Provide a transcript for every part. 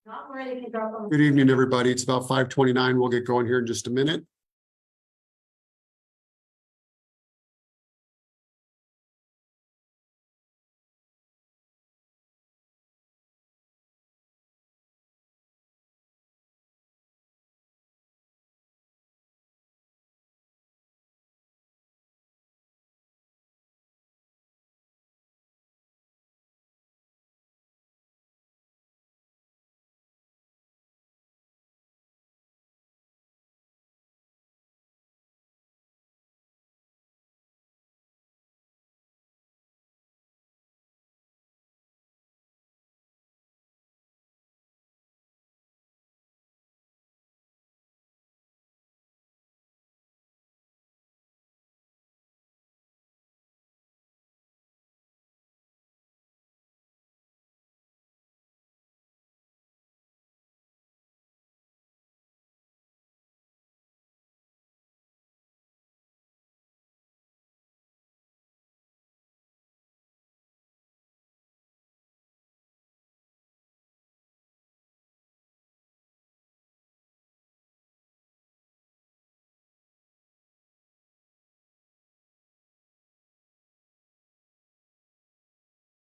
Not ready to drop them. Good evening, everybody. It's about 5:29. We'll get going here in just a minute.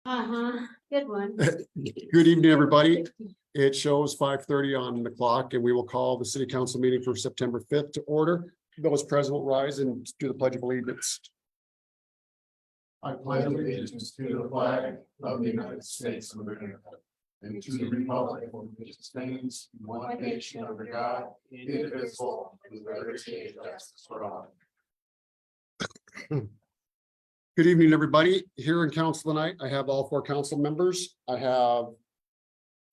Good one. Good evening, everybody. It shows 5:30 on the clock, and we will call the city council meeting for September 5th to order. Those present will rise and do the pledge of allegiance. I pledge allegiance to the flag of the United States of America and to the republic for which it stands, one nation under God, indivisible, with liberty and justice for all. Good evening, everybody. Here in council tonight, I have all four council members. I have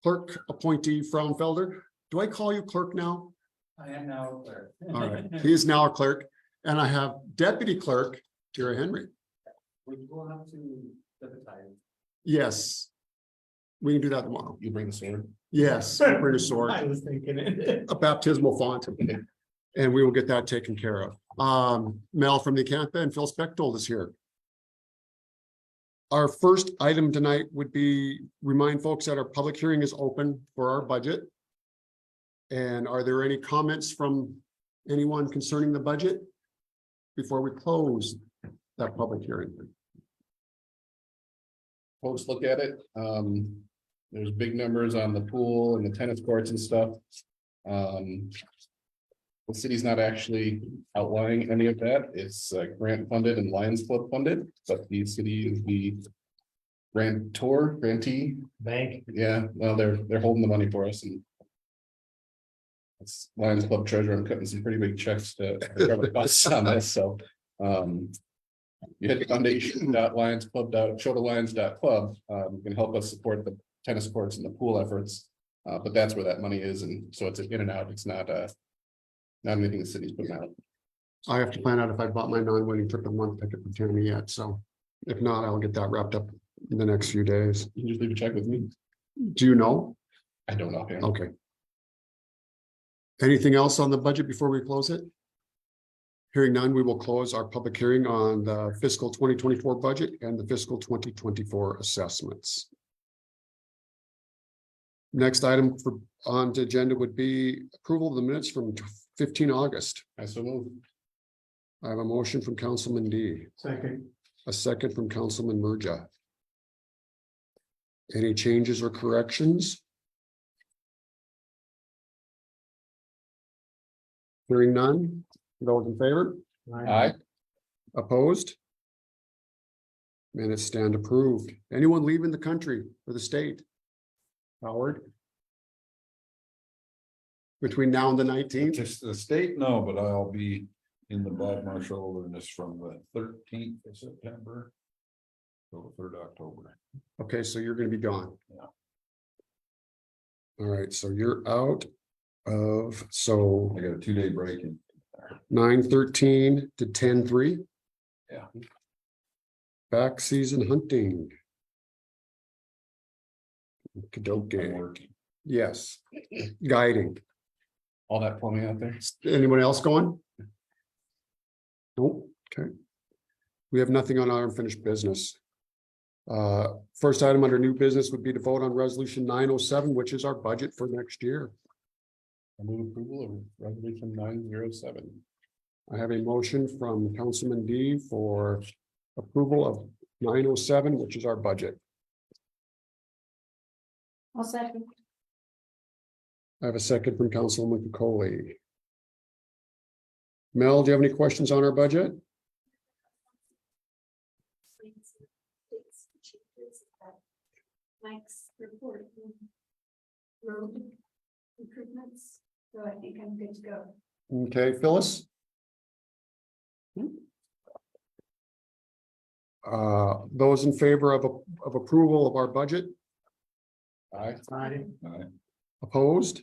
clerk appointee Frauenfelder. Do I call you clerk now? I am now a clerk. All right, he is now a clerk. And I have deputy clerk Jerry Henry. We will have to deputize. Yes. We can do that tomorrow. You bring the sword. Yes, bring a sword, I was thinking it. a baptismal font, and we will get that taken care of. Mel from the Acantha and Phil Spectold is here. Our first item tonight would be remind folks that our public hearing is open for our budget. And are there any comments from anyone concerning the budget before we close that public hearing? Folks look at it. There's big numbers on the pool and the tennis courts and stuff. The city's not actually outlining any of that. It's grant funded and Lions Club funded, but the city is the grantee. Bank. Yeah, well, they're holding the money for us, and it's Lions Club treasurer. I'm cutting some pretty big checks to cover the costs on this, so you head to foundation.lionsclub.chotolions.club. You can help us support the tennis courts and the pool efforts, but that's where that money is, and so it's in and out. It's not anything the city's putting out. I have to find out if I bought my non-winning trip of month ticket for Tammy yet, so if not, I'll get that wrapped up in the next few days. You can just leave a check with me. Do you know? I don't know. Okay. Anything else on the budget before we close it? Hearing none, we will close our public hearing on the fiscal 2024 budget and the fiscal 2024 assessments. Next item on the agenda would be approval of the minutes from 15 August. I so move. I have a motion from Councilman D, Second. a second from Councilman Merja. Any changes or corrections? Hearing none, those in favor? Aye. Opposed? Minutes stand approved. Anyone leaving the country or the state? Howard? Between now and the 19th? Just the state, no, but I'll be in the Bob Marshall Wilderness from the 13th of September till the 3rd of October. Okay, so you're gonna be gone. Yeah. All right, so you're out of, so I got a 2-day break in. 9/13 to 10/3. Yeah. Back season hunting. I'm Okay, working. yes, guiding. All that plumbing out there. Anyone else going? Nope, okay. We have nothing on our unfinished business. First item under new business would be to vote on resolution 907, which is our budget for next year. I move approval of resolution 907. I have a motion from Councilman D for approval of 907, which is our budget. I'll second. I have a second from Councilman Coley. Mel, do you have any questions on our budget? Mike's report. Road improvements, so I think I'm good to go. Okay, Phyllis? Those in favor of approval of our budget, Aye. Aye. opposed?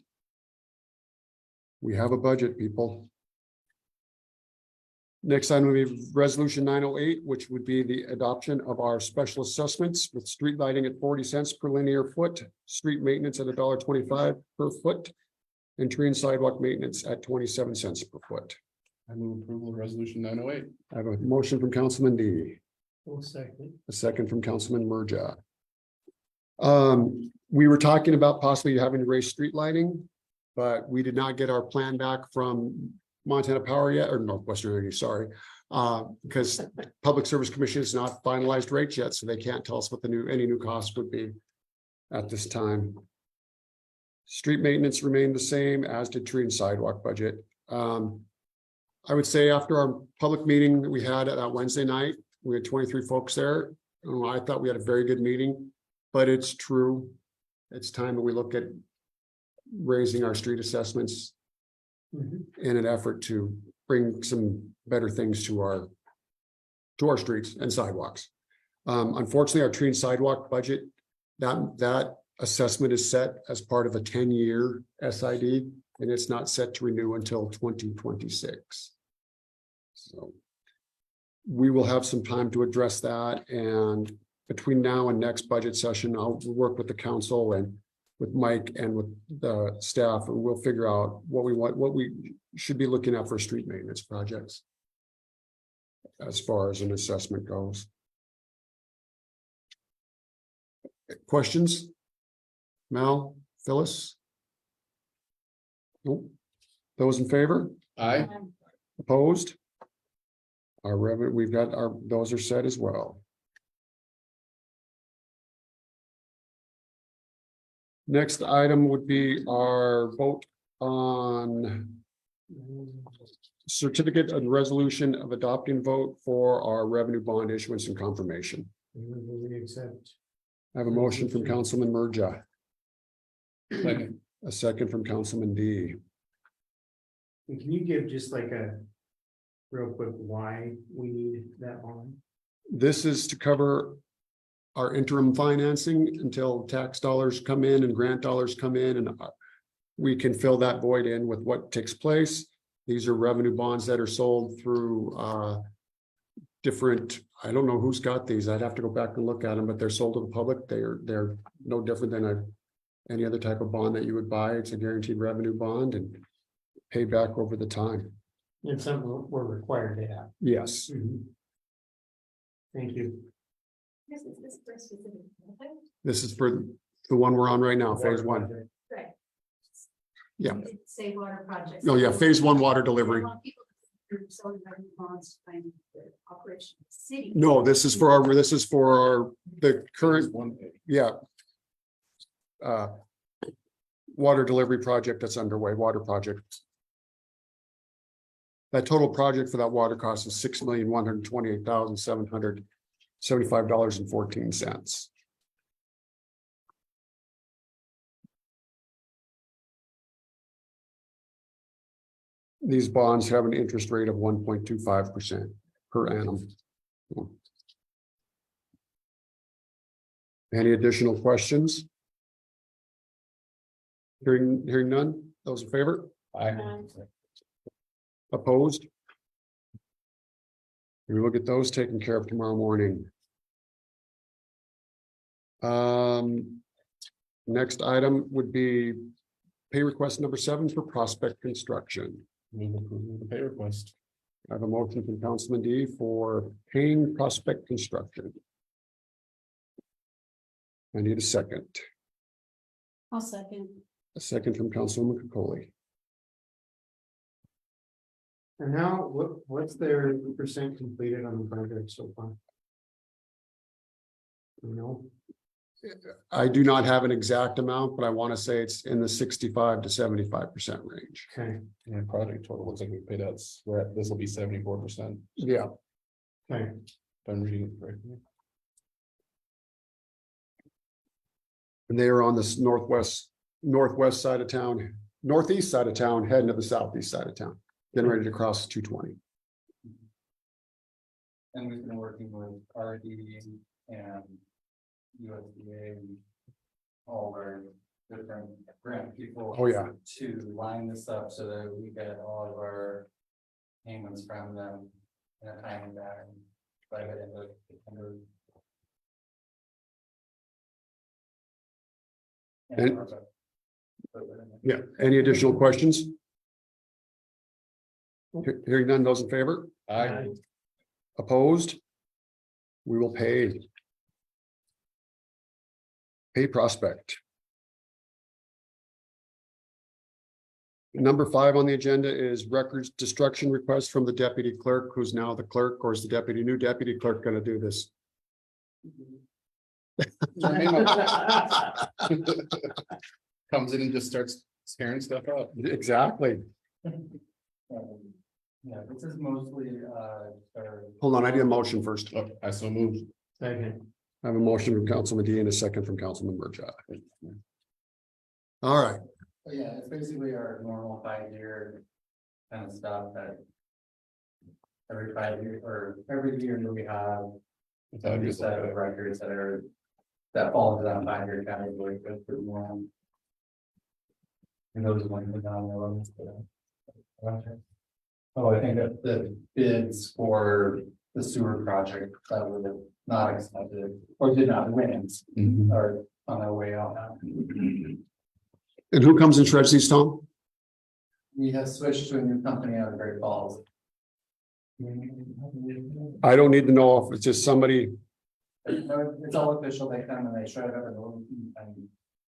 We have a budget, people. Next item would be resolution 908, which would be the adoption of our special assessments with street lighting at 40 cents per linear foot, street maintenance at $1.25 per foot, and tree and sidewalk maintenance at 27 cents per foot. I move approval of resolution 908. I have a motion from Councilman D, Full second. a second from Councilman Merja. We were talking about possibly having to raise street lighting, but we did not get our plan back from Montana Power yet, or Northwestern Energy, sorry. Because Public Service Commission has not finalized rates yet, so they can't tell us what any new cost would be at this time. Street maintenance remained the same, as did tree and sidewalk budget. I would say after our public meeting that we had at that Wednesday night, we had 23 folks there. I thought we had a very good meeting, but it's true. It's time that we look at raising our street assessments in an effort to bring some better things to our streets and sidewalks. Unfortunately, our tree and sidewalk budget, that assessment is set as part of a 10-year SID, and it's not set to renew until 2026. So we will have some time to address that, and between now and next budget session, I'll work with the council and with Mike and with the staff, and we'll figure out what we should be looking at for street maintenance projects as far as an assessment goes. Questions? Mel, Phyllis? Nope. Those in favor? Aye. Opposed? Our revenue, we've got those are set as well. Next item would be our vote on certificate of resolution of adopting vote for our revenue bond issuance and confirmation. We accept. I have a motion from Councilman Merja, Second. a second from Councilman D. And can you give just like a real quick why we need that bond? This is to cover our interim financing until tax dollars come in and grant dollars come in, and we can fill that void in with what takes place. These are revenue bonds that are sold through different, I don't know who's got these. I'd have to go back and look at them, but they're sold to the public. They're no different than any other type of bond that you would buy. It's a guaranteed revenue bond and pay back over the time. It's something we're required to have. Yes. Thank you. This is this for a specific project? This is for the one we're on right now, phase one. Right. Yeah. You did say water projects. Oh, yeah, phase one water delivery. I want people to sell the revenue bonds to find the operation of the city. No, this is for the current, One page. yeah. Water delivery project that's underway, water project. That total project for that water cost is $6,128,775.14. These bonds have an interest rate of 1.25% per annum. Any additional questions? Hearing none, those in favor? Aye. Opposed? We will get those taken care of tomorrow morning. Next item would be pay request number 7 for Prospect Construction. Move approval of the pay request. I have a motion from Councilman D for paying Prospect Construction. I need a second. I'll second. A second from Councilwoman Capoli. And now, what's their percent completed on the project so far? You know, I do not have an exact amount, but I want to say it's in the 65 to 75% range. okay, And project total looks like we paid out, this will be 74%. Yeah. okay, If I'm reading it correctly. And they are on this northwest side of town, northeast side of town, heading to the southeast side of town, getting ready to cross 220. And we've been working with RD and USDA and all of our different grant people. Oh, yeah. To line this up so that we get all of our payments from them in a timely manner by the end of September. And- Yeah, any additional questions? Hearing none, those in favor? Aye. Opposed? We will pay. Pay Prospect. Number 5 on the agenda is records destruction request from the deputy clerk, who's now the clerk, or is the new deputy clerk going to do this? Comes in and just starts tearing stuff up. Exactly. Yeah, this is mostly, our. Hold on, I need a motion first. Oh, I so moved. second, I have a motion from Councilman D and a second from Councilman Burgess. All right, But yeah, it's basically our normal 5-year kind of stuff that. Every 5 years or every year that we have a new set of records that fall into that 5-year category, goes through one. And those ones are down there. Oh, I think that the bids for the sewer project that were not accepted or did not win Mhm. are on their way out now. and who comes and shreds these, Tom? We have switched to a new company out of Great Falls. I don't need to know if it's just somebody. It's all official, they come and they shred it up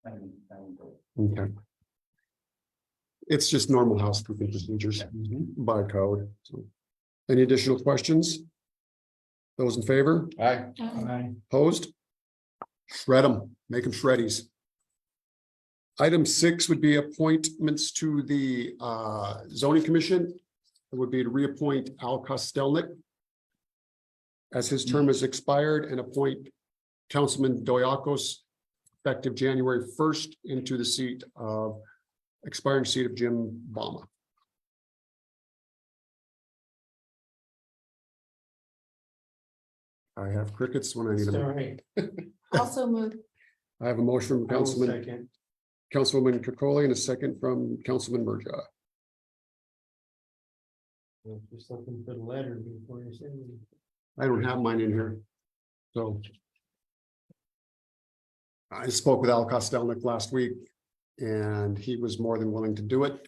and. Okay. It's just normal housekeeping procedures by code. So, any additional questions? Those in favor? Aye. aye, Opposed? Shred them, make them shreddies. Item 6 would be appointments to the zoning commission. It would be to reappoint Al Kostelnik as his term has expired and appoint Councilman Doyakos effective January 1st into the expiring seat of Jim Bama. I have crickets when I need them. sorry. Also move. I have a motion from I will Councilman, second, Councilwoman Capoli and a second from Councilman Burgess. just looking for the letter before you say anything. I don't have mine in here. So. I spoke with Al Kostelnik last week and he was more than willing to do it.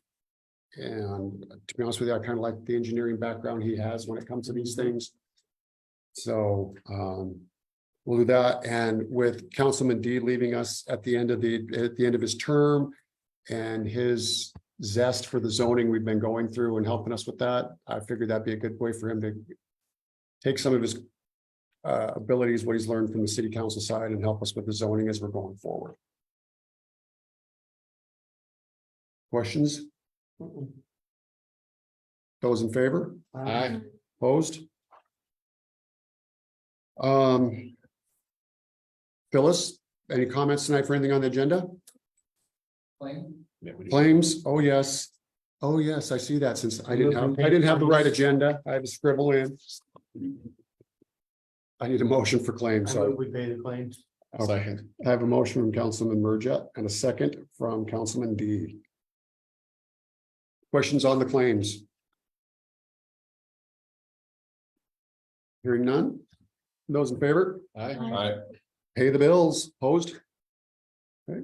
And to be honest with you, I kind of like the engineering background he has when it comes to these things. So we'll do that. And with Councilman D leaving us at the end of his term and his zest for the zoning we've been going through and helping us with that, I figured that'd be a good way for him to take some of his abilities, what he's learned from the city council side, and help us with the zoning as we're going forward. Questions? Those in favor? Aye. Opposed? Phyllis, any comments tonight for anything on the agenda? Plain? Yeah, we do. Claims? Oh, yes. Oh, yes, I see that since I didn't have the right agenda. I have to scribble in. I need a motion for claims, I so move we pay the claims. Second. I have a motion from Councilman Merja and a second from Councilman D. Questions on the claims? Hearing none? Those in favor? Aye. Aye. Pay the bills, opposed? Okay.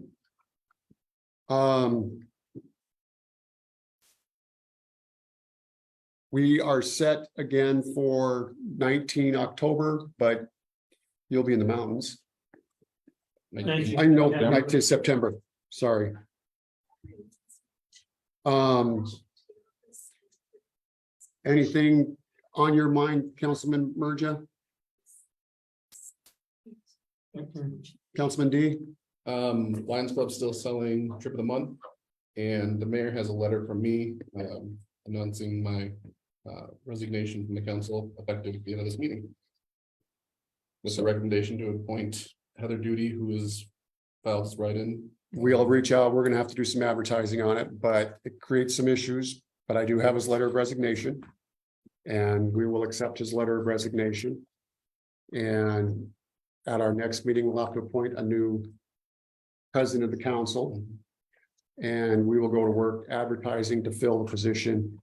We are set again for 19 October, but you'll be in the mountains. Thank I know, not to September, sorry. Anything on your mind, Councilman Merja? Councilman D? Lions Club's still selling trip of the month. And the mayor has a letter from me, announcing my resignation from the council effective at the end of this meeting. With a recommendation to appoint Heather Duty, who is filed this write-in. We'll reach out. We're gonna have to do some advertising on it, but it creates some issues. But I do have his letter of resignation. And we will accept his letter of resignation. And at our next meeting, we'll have to appoint a new president of the council. And we will go to work advertising to fill the position.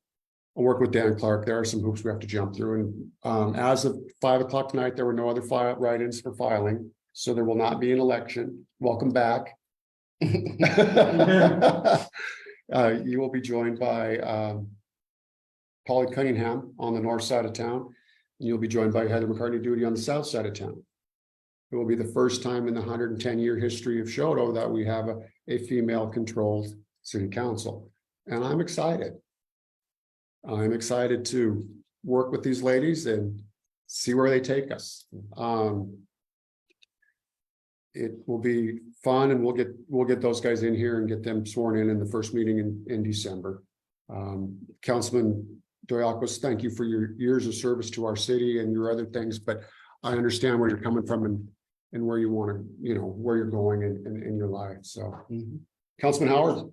I'll work with Dan Clark. There are some hoops we have to jump through. And as of 5 o'clock tonight, there were no other write-ins for filing. So there will not be an election. Welcome back. You will be joined by Polly Cunningham on the north side of town. And you'll be joined by Heather McCartney Duty on the south side of town. It will be the first time in the 110-year history of Choteau that we have a female-controlled city council. And I'm excited. I'm excited to work with these ladies and see where they take us. It will be fun, and we'll get those guys in here and get them sworn in the first meeting in December. Councilman Doyakos, thank you for your years of service to our city and your other things, but I understand where you're coming from and where you want to, where you're going in your life. So, Councilman Howard,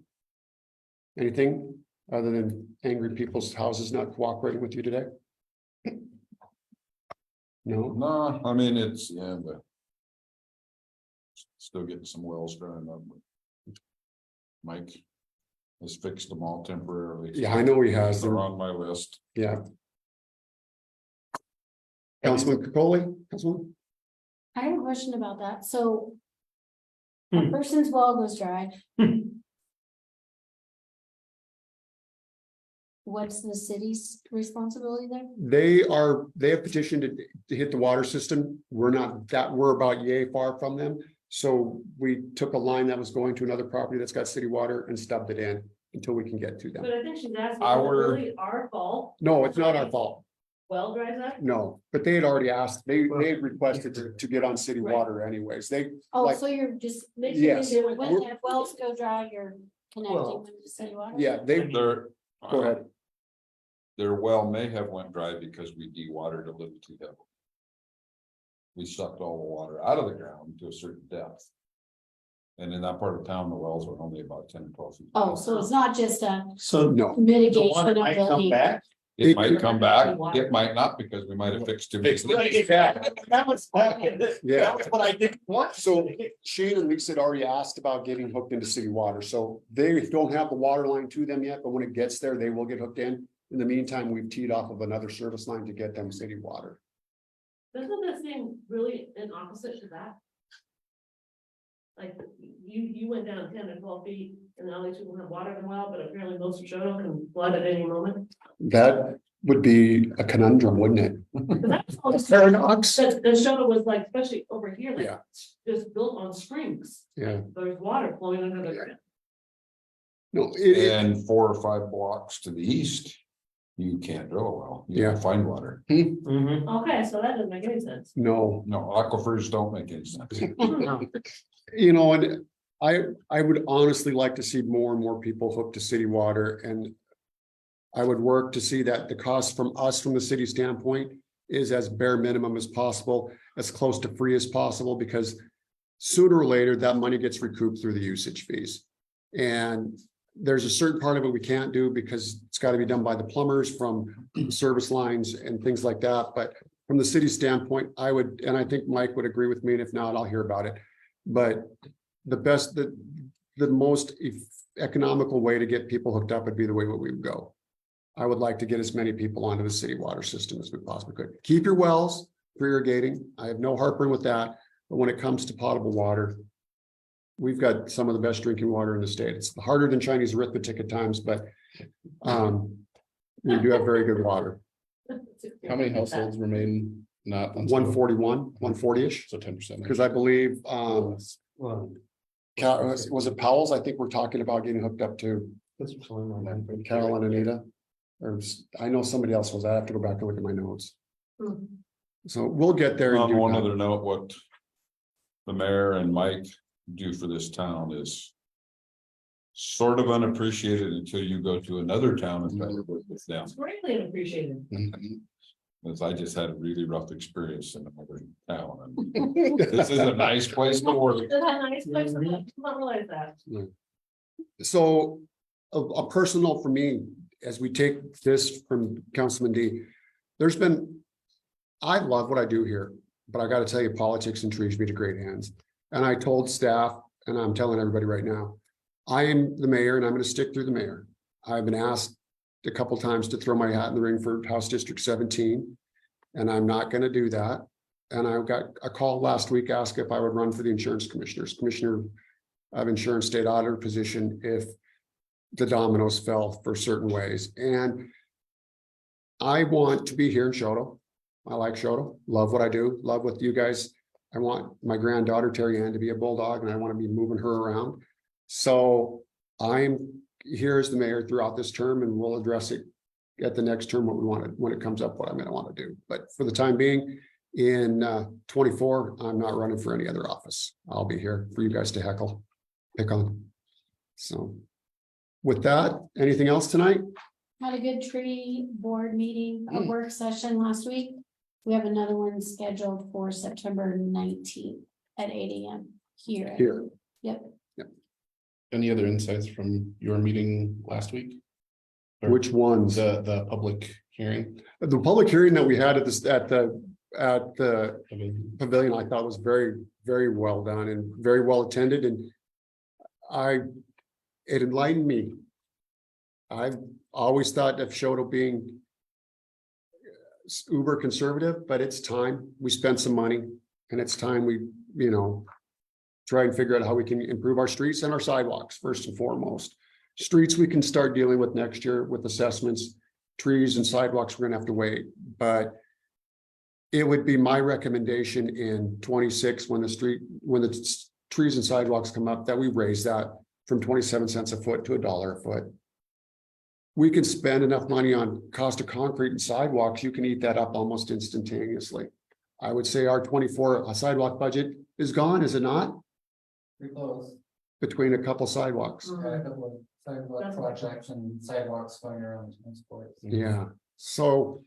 anything other than angry people's houses not cooperating with you today? No. No, I mean, it's, but still getting some wells done up. Mike has fixed them all temporarily. Yeah, I know he has. They're on my list. Yeah. Councilman Capoli, Councilman? I have a question about that. So a person's well goes dry. What's the city's responsibility there? They have petitioned to hit the water system. We're about yay far from them. So we took a line that was going to another property that's got city water and stubbed it in until we can get to them. But I think she's asking, is it really our fault? No, it's not our fault. Well, dries up? No, but they had already asked, they had requested to get on city water anyways. Oh, Like- so you're just, Yes. when the wells go dry, you're connecting them to city water? Yeah, Their, go ahead. their well may have went dry because we dewatered a little too heavily. We sucked all the water out of the ground to a certain depth. And in that part of town, the wells are only about 10 or 12 feet. Oh, so it's not just a So No, mitigation of might the come leak. back. It might come back, it might not, because we might have fixed too many. That was Yeah. what I didn't want. so Shane and Lisa had already asked about getting hooked into city water. So they don't have the water line to them yet, but when it gets there, they will get hooked in. In the meantime, we've teed off of another service line to get them city water. Doesn't this seem really an opposite to that? Like, you went down 10 or 12 feet and now these people have water in the well, but apparently most of Choteau can flood at any moment. That would be a conundrum, wouldn't it? But that's all this- Paradox. The Choteau was like, especially over here, like, Yeah. just built on springs. Yeah. There's water flowing under the ground. No, And 4 or 5 blocks to the east, you can't drill a well, you Yeah. can't find water. Okay, so that doesn't make any sense. no, No, aquifers don't make any sense. and I would honestly like to see more and more people hooked to city water, and I would work to see that the cost from the city standpoint is as bare minimum as possible, as close to free as possible, because sooner or later that money gets recouped through the usage fees. And there's a certain part of it we can't do because it's got to be done by the plumbers from service lines and things like that. But from the city standpoint, I would, and I think Mike would agree with me, and if not, I'll hear about it. But the most economical way to get people hooked up would be the way we would go. I would like to get as many people onto the city water system as we possibly could. Keep your wells for irrigating. I have no heartburn with that. But when it comes to potable water, we've got some of the best drinking water in the state. It's harder than Chinese arithmetic at times, but we do have very good water. How many households remain not? on 141, 140-ish. So 10%. Because I believe Well, Was it Powell's? I think we're talking about getting hooked up to that's what's going on. Carol and Anita. I know somebody else was. I have to go back and look at my notes. Hmm. So we'll get there. and On do one that. other note, what the mayor and Mike do for this town is sort of unappreciated until you go to another town and try to work with them. It's greatly appreciated. Because I just had a really rough experience in another town. And this is a nice place to work. It's a nice place to live. I don't realize that. So a personal for me, as we take this from Councilman D, I love what I do here, but I got to tell you, politics and trees meet a great hands. And I told staff, and I'm telling everybody right now, I am the mayor and I'm going to stick through the mayor. I've been asked a couple times to throw my hat in the ring for House District 17, and I'm not going to do that. And I got a call last week asked if I would run for the insurance commissioner of insurance state auditor position if the dominoes fell for certain ways. And I want to be here in Choteau. I like Choteau, love what I do, love what you guys. I want my granddaughter Terry Ann to be a bulldog, and I want to be moving her around. So I'm here as the mayor throughout this term, and we'll address it at the next term, what we want to, when it comes up, what I'm going to want to do. But for the time being, in 24, I'm not running for any other office. I'll be here for you guys to pick on. So with that, anything else tonight? Had a good tree board meeting, a work session last week. We have another one scheduled for September 19th at 8 AM here. Here. Yep. Any other insights from your meeting last week? Or Which ones? The public hearing? The public hearing that we had at the pavilion, I thought was very, very well done and very well attended, and it enlightened me. I've always thought of Choteau being uber conservative, but it's time we spend some money, and it's time we, try and figure out how we can improve our streets and our sidewalks first and foremost. Streets we can start dealing with next year with assessments. Trees and sidewalks, we're gonna have to wait, but it would be my recommendation in 26 when the trees and sidewalks come up, that we raise that from 27 cents a foot to $1 a foot. We can spend enough money on cost of concrete and sidewalks, you can eat that up almost instantaneously. I would say our 24 sidewalk budget is gone, is it not? Pretty close. Between a couple sidewalks. Yeah, a couple of sidewalk That's projects and sidewalks going around sports. Yeah, so,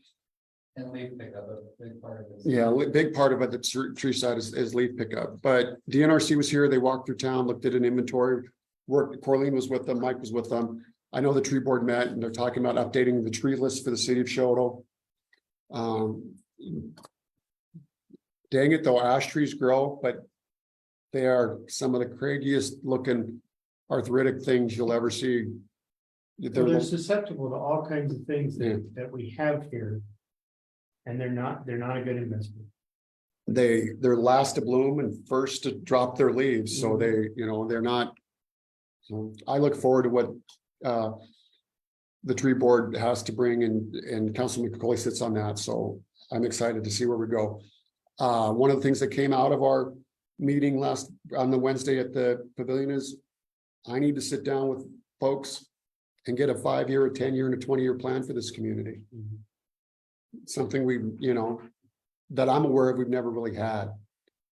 And leaf pickup, a big part of it. yeah, big part of it, the tree side is leaf pickup, but DNRC was here, they walked through town, looked at an inventory. Corleen was with them, Mike was with them. I know the tree board met and they're talking about updating the tree list for the city of Choteau. Dang it though, ash trees grow, but they are some of the craggiest looking arthritic things you'll ever see. They're susceptible to all kinds of things that we have here. And they're not a good investment. They're last to bloom and first to drop their leaves, so they're not. So I look forward to what the tree board has to bring, and Councilman McCauley sits on that, so I'm excited to see where we go. One of the things that came out of our meeting on the Wednesday at the pavilion is I need to sit down with folks and get a 5-year, a 10-year, and a 20-year plan for this community. Something that I'm aware of, we've never really had.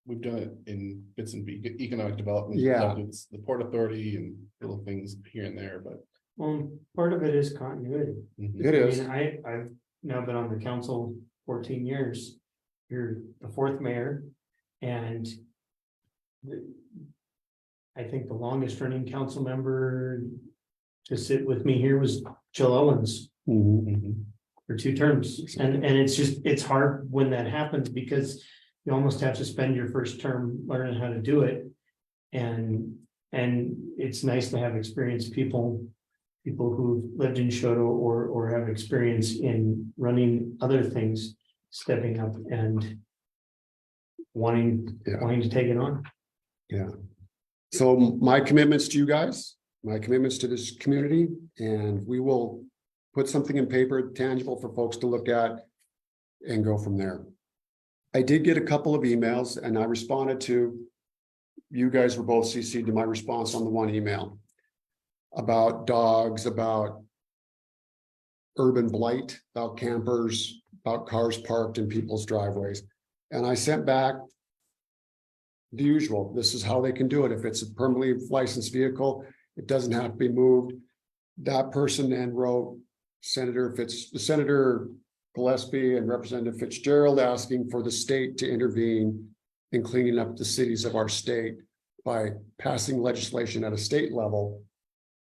We've done it in bits and pieces, economic development. Yeah. It's the Port Authority and little things here and there, but. Well, part of it is continuity. It is. I've now been on the council 14 years. You're the 4th mayor, and I think the longest running council member to sit with me here was Jill Owens for 2 terms. And it's hard when that happens, because you almost have to spend your first term learning how to do it. And it's nice to have experienced people who've lived in Choteau or have experience in running other things, stepping up and wanting to take it on. Yeah. So my commitments to you guys, my commitments to this community, and we will put something in paper tangible for folks to look at and go from there. I did get a couple of emails and I responded to you guys were both CC'd to my response on the one email. About dogs, about urban blight, about campers, about cars parked in people's driveways. And I sent back the usual, this is how they can do it. If it's a permanently licensed vehicle, it doesn't have to be moved. That person then wrote Senator Gillespie and Representative Fitzgerald asking for the state to intervene in cleaning up the cities of our state by passing legislation at a state level,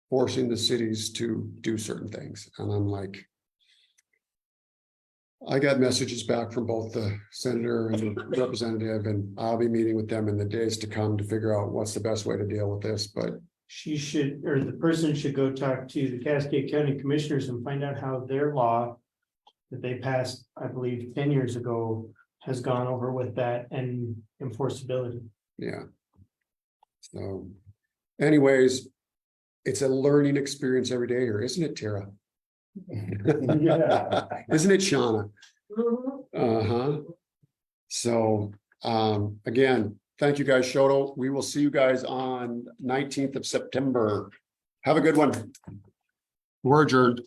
forcing the cities to do certain things. And I'm like, I got messages back from both the senator and the representative, and I'll be meeting with them in the days to come to figure out what's the best way to deal with this, but She should, or the person should go talk to the Cascade County Commissioners and find out how their law that they passed, I believe, 10 years ago has gone over with that and enforceability. yeah. So anyways, it's a learning experience every day here, isn't it, Tara? Yeah. Isn't it, Shauna? Mhm. Uh-huh. So, again, thank you guys, Choteau. We will see you guys on 19th of September. Have a good one. We're adjourned.